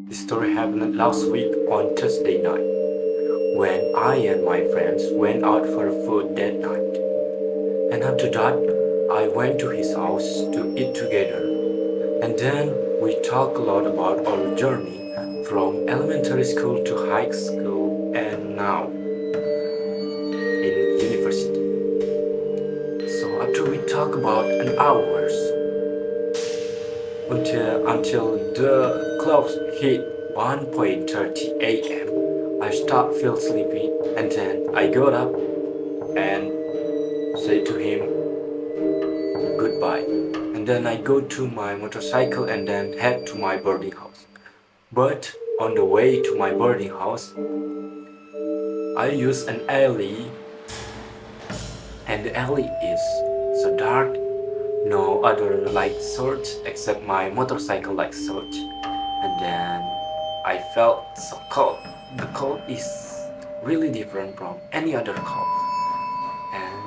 The story happened last week on Thursday night when I and my friends went out for food that night. And after that, I went to his house to eat together. And then we talked a lot about our journey from elementary school to high school and now in university. So after we talk about an hours until the clock hit 1:30 a.m., I start feel sleepy and then I got up and say to him goodbye. And then I go to my motorcycle and then head to my boarding house. But on the way to my boarding house, I use an alley, and the alley is so dark, no other light source except my motorcycle light source. And then I felt so cold. The cold is really different from any other cold. And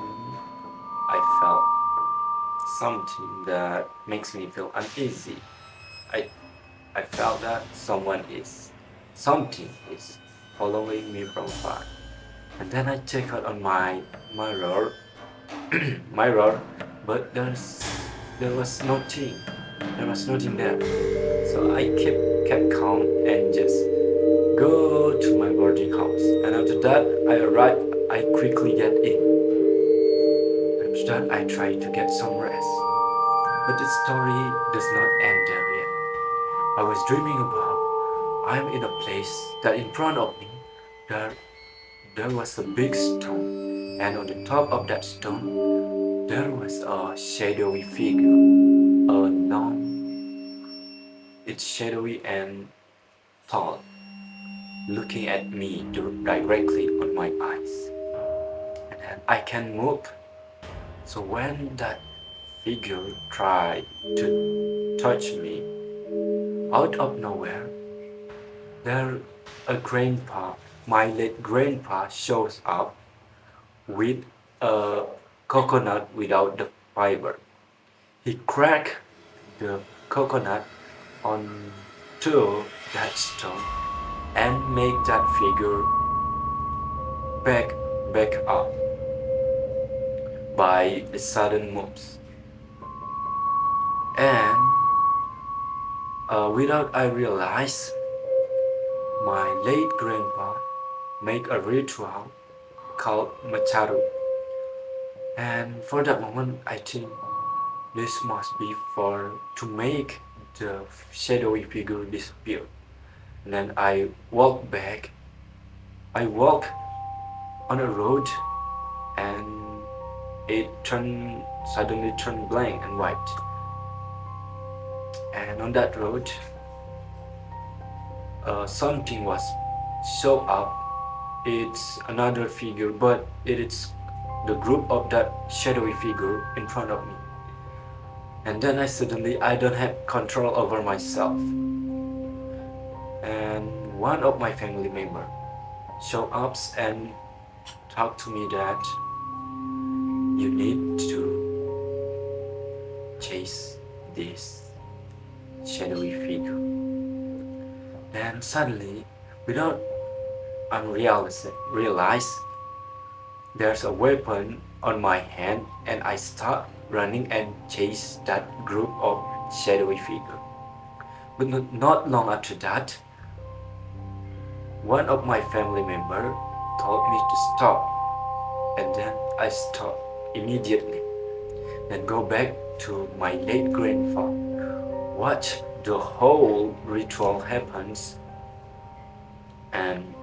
I felt something that makes me feel uneasy. I felt that something is following me from far. And then I check out on my mirror, mirror, but there was nothing. There was nothing there. So I kept calm and just go to my boarding house. And after that, I arrived. I quickly get in. After that, I try to get some rest. But the story does not end there yet. I was dreaming about I'm in a place that in front of me there was a big stone, and on the top of that stone there was a shadowy figure. A long, it's shadowy and tall, looking at me directly on my eyes. And then I can move. So when that figure tried to touch me, out of nowhere, there a grandpa, my late grandpa shows up with a coconut without the fiber. He cracked the coconut onto that stone and make that figure back up by the sudden moves. And without I realize, my late grandpa make a ritual called Macharu. And for that moment, I think this must be for to make the shadowy figure disappear. And then I walk back. I walk on a road, and it suddenly turned blank and white. And on that road, something was show up. It's another figure, but it is the group of that shadowy figure in front of me. And then I don't have control over myself. And one of my family member show up and talk to me that you need to chase this shadowy figure. Then suddenly, without realize there's a weapon on my hand, and I start running and chase that group of shadowy figure. But not long after that, one of my family member told me to stop, and then I stopped immediately. Then go back to my late grandfather. Watch the whole ritual happens, and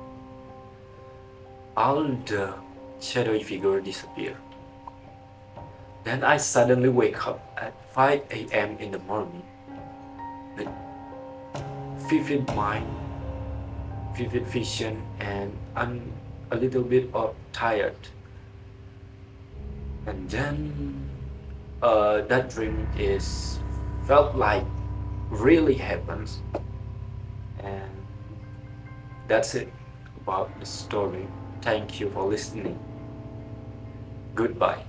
all the shadowy figure disappear. Then I suddenly wake up at 5 a.m. in the morning with vivid mind, vivid vision, and I'm a little bit tired. And then that dream is felt like really happens. And that's it about the story. Thank you for listening. Goodbye.